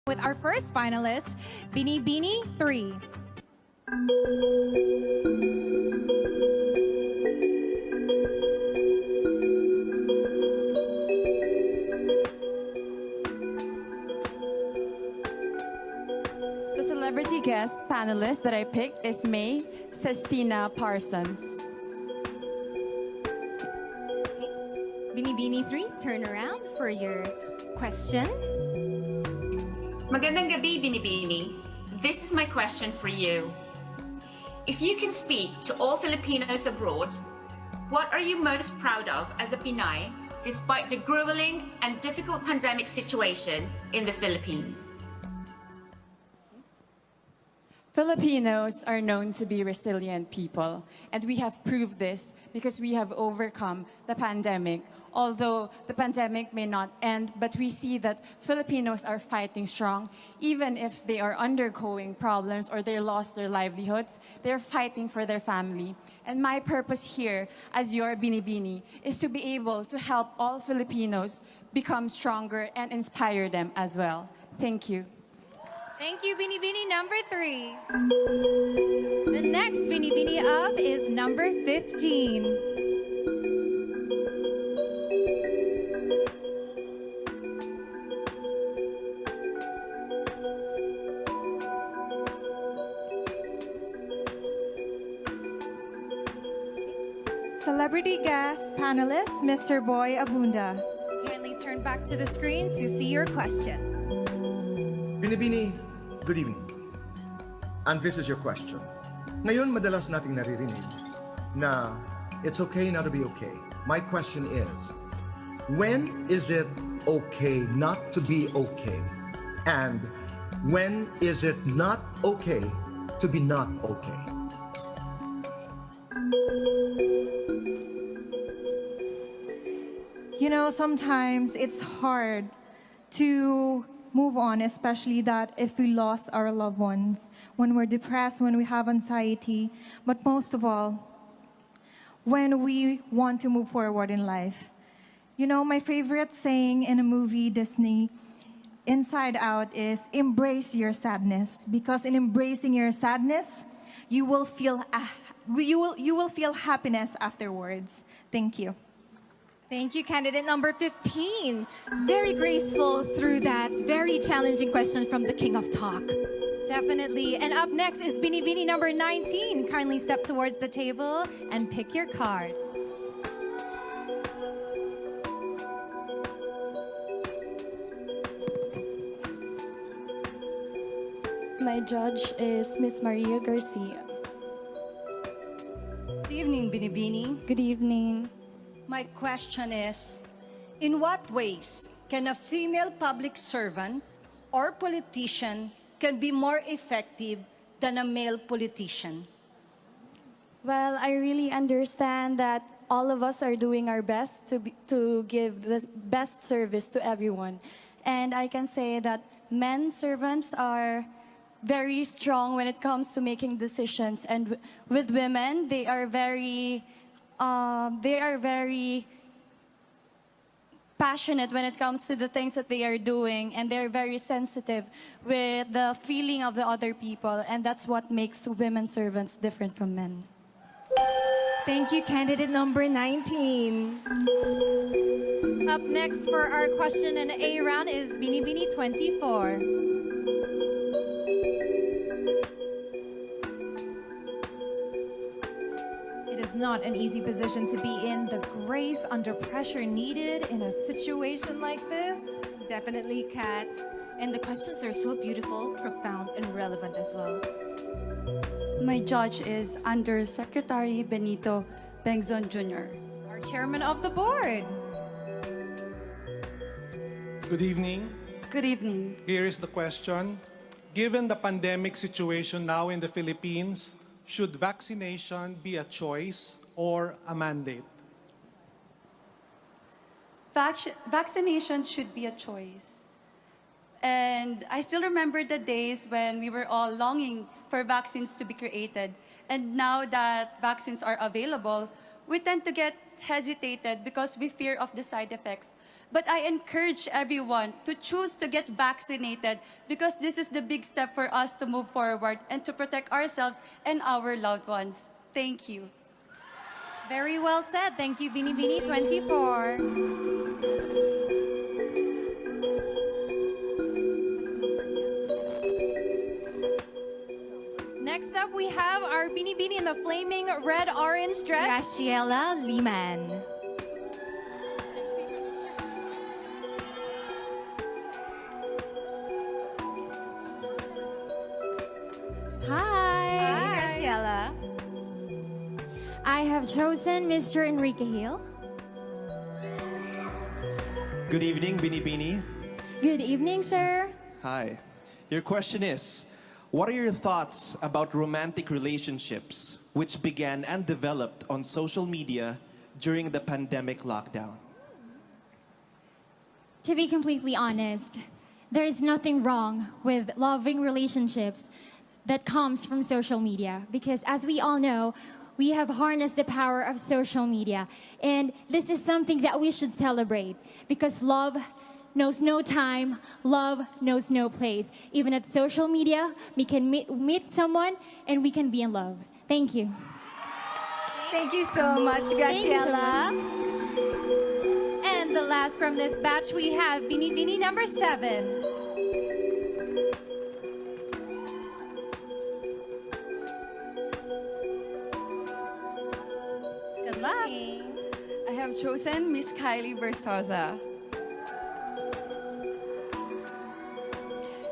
with our first finalist, Binibining 3. The celebrity guest panelist that I picked is May Sestina Parsons. Binibining 3, turn around for your question. Magandang gabi, Binibini. This is my question for you. If you can speak to all Filipinos abroad, what are you most proud of as a Pinay despite the grueling and difficult pandemic situation in the Philippines? Filipinos are known to be resilient people, and we have proved this because we have overcome the pandemic. Although the pandemic may not end, but we see that Filipinos are fighting strong. Even if they are undergoing problems or they lost their livelihoods, they're fighting for their family. And my purpose here as your Binibini is to be able to help all Filipinos become stronger and inspire them as well. Thank you. Thank you, Binibining number 3. The next Binibini up is number 15. Celebrity guest panelist, Mr. Boy Abunda. Kindly turn back to the screen to see your question. Binibini, good evening. And this is your question. Ngayon, madalas nating naririnig na it's okay not to be okay. My question is, when is it okay not to be okay? And when is it not okay to be not okay? You know, sometimes it's hard to move on, especially that if we lost our loved ones, when we're depressed, when we have anxiety, but most of all, when we want to move forward in life. You know, my favorite saying in a movie, Disney, Inside Out, is embrace your sadness, because in embracing your sadness, you will feel happiness afterwards. Thank you. Thank you, candidate number 15. Very graceful through that very challenging question from the King of Talk. Definitely. And up next is Binibini number 19. Kindly step towards the table and pick your card. My judge is Miss Maria Garcia. Good evening, Binibini. Good evening. My question is, in what ways can a female public servant or politician can be more effective than a male politician? Well, I really understand that all of us are doing our best to give the best service to everyone. And I can say that men servants are very strong when it comes to making decisions. And with women, they are very passionate when it comes to the things that they are doing, and they're very sensitive with the feeling of the other people, and that's what makes women servants different from men. Thank you, candidate number 19. Up next for our question and A round is Binibini 24. It is not an easy position to be in. The grace under pressure needed in a situation like this. Definitely, Kat. And the questions are so beautiful, profound, and relevant as well. My judge is Undersecretary Benito Bengzon Jr. Our chairman of the board. Good evening. Good evening. Here is the question. Given the pandemic situation now in the Philippines, should vaccination be a choice or a mandate? Vaccination should be a choice. And I still remember the days when we were all longing for vaccines to be created. And now that vaccines are available, we tend to get hesitated because we fear of the side effects. But I encourage everyone to choose to get vaccinated because this is the big step for us to move forward and to protect ourselves and our loved ones. Thank you. Very well said. Thank you, Binibining 24. Next up, we have our Binibining in the flaming red-orange dress, Graciela Lee. Hi. Graciela. I have chosen Mr. Enrique Hill. Good evening, Vinnie Beanie. Good evening, sir. Hi. Your question is, what are your thoughts about romantic relationships which began and developed on social media during the pandemic lockdown? To be completely honest, there is nothing wrong with loving relationships that comes from social media because as we all know, we have harnessed the power of social media. And this is something that we should celebrate because love knows no time, love knows no place. Even at social media, we can meet someone and we can be in love. Thank you. Thank you so much, Graciela. And the last from this batch, we have Binibining number 7. Good luck. I have chosen Miss Kylie Versa.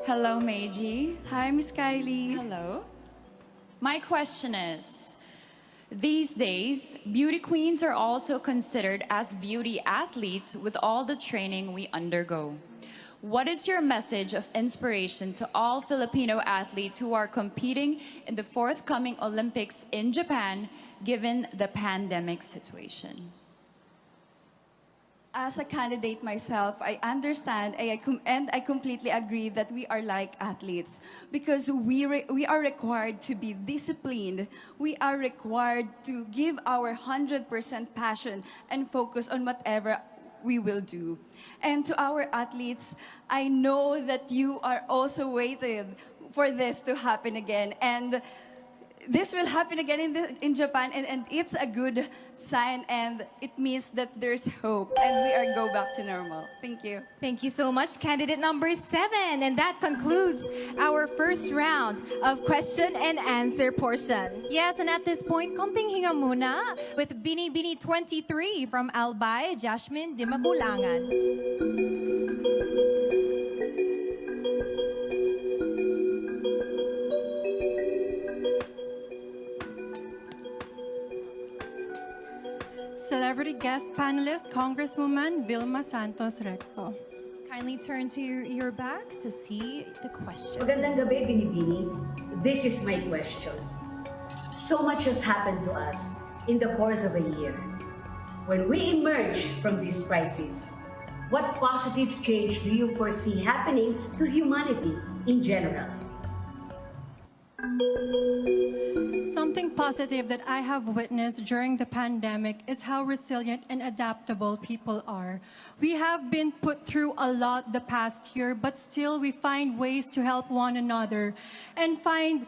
Hello, Meiji. Hi, Miss Kylie. Hello. My question is, these days, beauty queens are also considered as beauty athletes with all the training we undergo. What is your message of inspiration to all Filipino athletes who are competing in the forthcoming Olympics in Japan, given the pandemic situation? As a candidate myself, I understand and I completely agree that we are like athletes because we are required to be disciplined. We are required to give our 100% passion and focus on whatever we will do. And to our athletes, I know that you are also waiting for this to happen again. And this will happen again in Japan, and it's a good sign, and it means that there's hope, and we are go back to normal. Thank you. Thank you so much, candidate number 7. And that concludes our first round of question and answer portion. Yes, and at this point, konting hinga muna with Binibining 23 from Albay, Jasmine Di Magulangan. Celebrity guest panelist, Congresswoman Vilma Santos Recto. Kindly turn to your back to see the question. Magandang gabi, Binibini. This is my question. So much has happened to us in the course of a year. When we emerge from this crisis, what positive change do you foresee happening to humanity in general? Something positive that I have witnessed during the pandemic is how resilient and adaptable people are. We have been put through a lot the past year, but still we find ways to help one another and find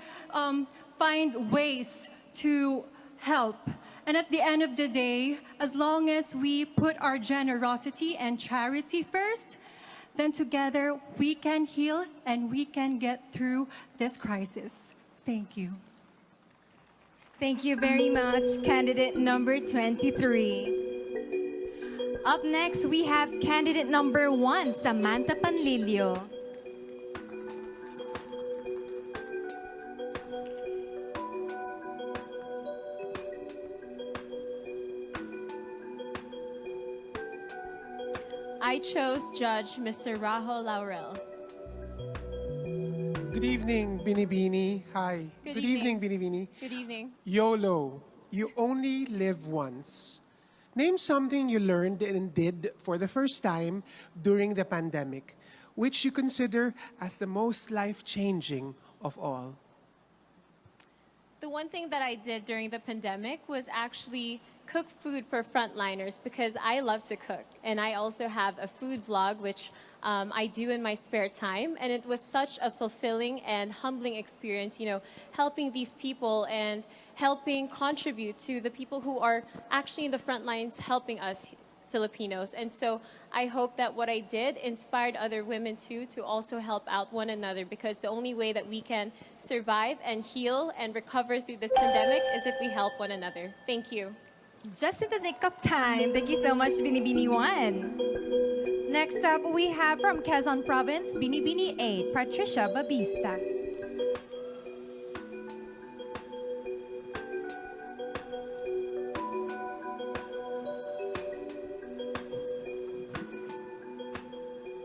ways to help. And at the end of the day, as long as we put our generosity and charity first, then together we can heal and we can get through this crisis. Thank you. Thank you very much, candidate number 23. Up next, we have candidate number 1, Samantha Panlilio. I chose Judge Mr. Rahul Laurel. Good evening, Binibining. Hi. Good evening, Binibining. Good evening. YOLO, you only live once. Name something you learned and did for the first time during the pandemic, which you consider as the most life-changing of all. the one thing that I did during the pandemic was actually cook food for frontliners because I love to cook. And I also have a food vlog, which I do in my spare time. And it was such a fulfilling and humbling experience, you know, helping these people and helping contribute to the people who are actually in the front lines helping us Filipinos. And so I hope that what I did inspired other women too to also help out one another, because the only way that we can survive and heal and recover through this pandemic is if we help one another. Thank you. Just in the nick of time. Thank you so much, Binibini 1. Next up, we have from Quezon Province, Binibini 8, Patricia Babista.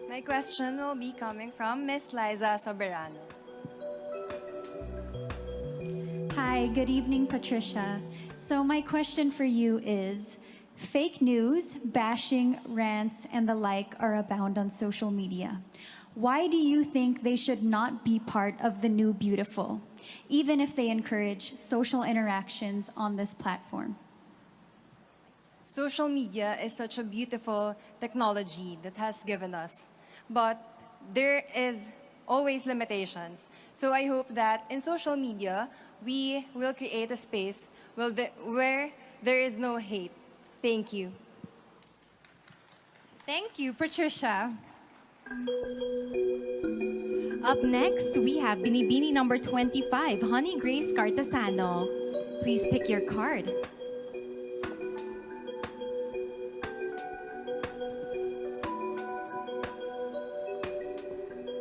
My question will be coming from Miss Liza Soberano. Hi, good evening, Patricia. So my question for you is, fake news, bashing, rants, and the like are abound on social media. Why do you think they should not be part of the new beautiful, even if they encourage social interactions on this platform? Social media is such a beautiful technology that has given us, but there is always limitations. So I hope that in social media, we will create a space where there is no hate. Thank you. Thank you, Patricia. Up next, we have Binibini number 25, Honey Grace Cartasano. Please pick your card.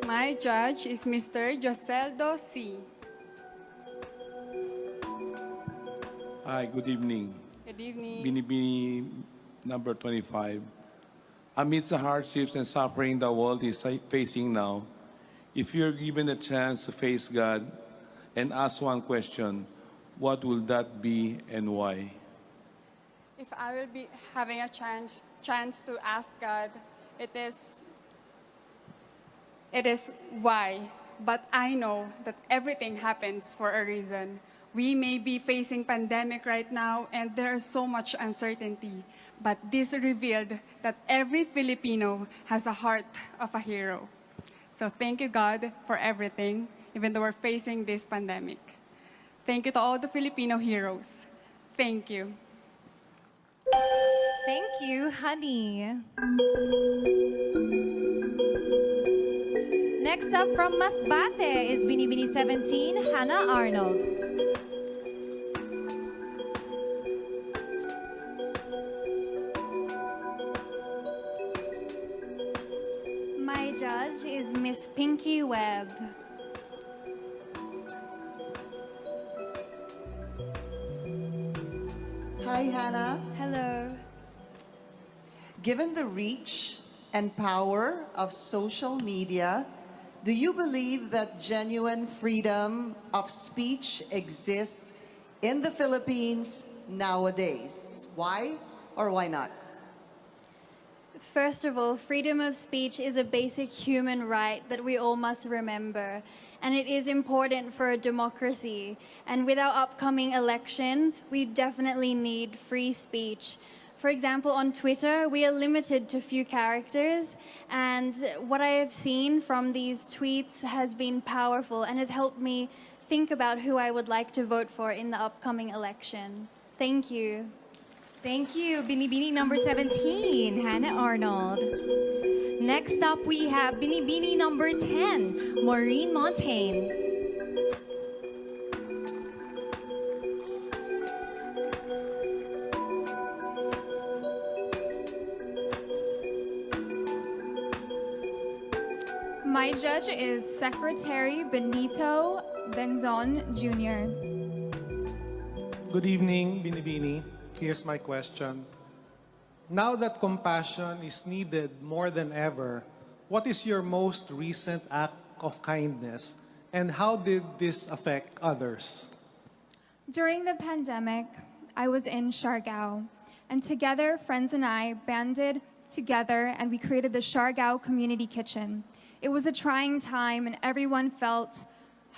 My judge is Mr. Joseldo C. Hi, good evening. Good evening. Binibining number 25. Amidst the hardships and suffering the world is facing now, if you're given a chance to face God and ask one question, what will that be and why? If I will be having a chance to ask God, it is why. But I know that everything happens for a reason. We may be facing pandemic right now and there is so much uncertainty, but this revealed that every Filipino has a heart of a hero. So thank you, God, for everything, even though we're facing this pandemic. Thank you to all the Filipino heroes. Thank you. Thank you, honey. Next up from Masbate is Binibini 17, Hannah Arnold. My judge is Miss Pinky Webb. Hi, Hannah. Hello. Given the reach and power of social media, do you believe that genuine freedom of speech exists in the Philippines nowadays? Why or why not? First of all, freedom of speech is a basic human right that we all must remember. And it is important for a democracy. And with our upcoming election, we definitely need free speech. For example, on Twitter, we are limited to few characters. And what I have seen from these tweets has been powerful and has helped me think about who I would like to vote for in the upcoming election. Thank you. Thank you, Binibini number 17, Hannah Arnold. Next up, we have Binibini number 10, Maureen Montaigne. My judge is Secretary Benito Bengdon Jr. Good evening, Binibini. Here's my question. Now that compassion is needed more than ever, what is your most recent act of kindness, and how did this affect others? During the pandemic, I was in Siargao, and together, friends and I banded together and we created the Siargao Community Kitchen. It was a trying time and everyone felt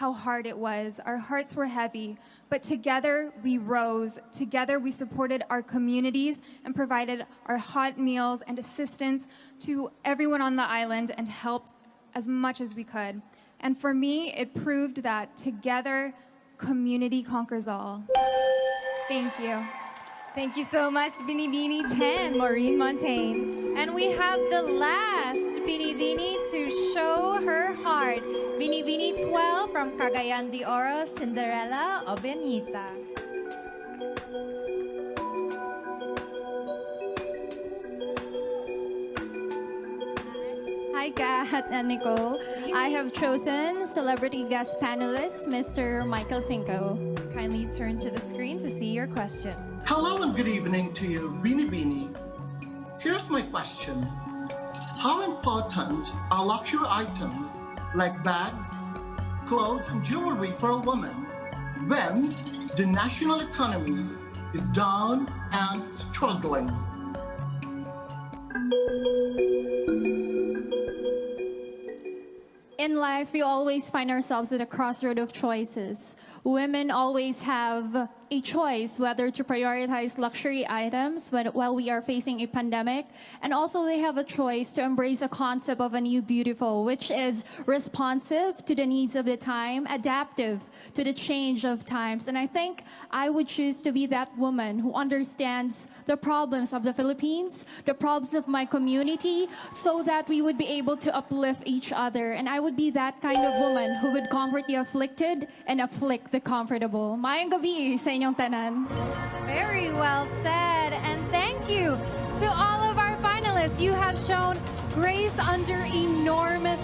how hard it was. Our hearts were heavy, but together we rose. Together we supported our communities and provided our hot meals and assistance to everyone on the island and helped as much as we could. And for me, it proved that together, community conquers all. Thank you. Thank you so much, Binibining 10, Maureen Montaigne. And we have the last Binibini to show her heart. Binibining 12 from Cagayan de Oro, Cinderella Obenita. Hi, Kat and Nicole. I have chosen celebrity guest panelist, Mr. Michael Cinco. Kindly turn to the screen to see your question. Hello and good evening to you, Vinnie Beanie. Here's my question. How important are luxury items like bags, clothes, and jewelry for a woman when the national economy is down and struggling? In life, we always find ourselves at a crossroad of choices. Women always have a choice whether to prioritize luxury items while we are facing a pandemic, and also they have a choice to embrace a concept of a new beautiful, which is responsive to the needs of the time, adaptive to the change of times. And I think I would choose to be that woman who understands the problems of the Philippines, the problems of my community, so that we would be able to uplift each other. And I would be that kind of woman who would comfort the afflicted and afflict the comfortable. Maayong gabi sa inyong tanan. Very well said. And thank you to all of our finalists. You have shown grace under enormous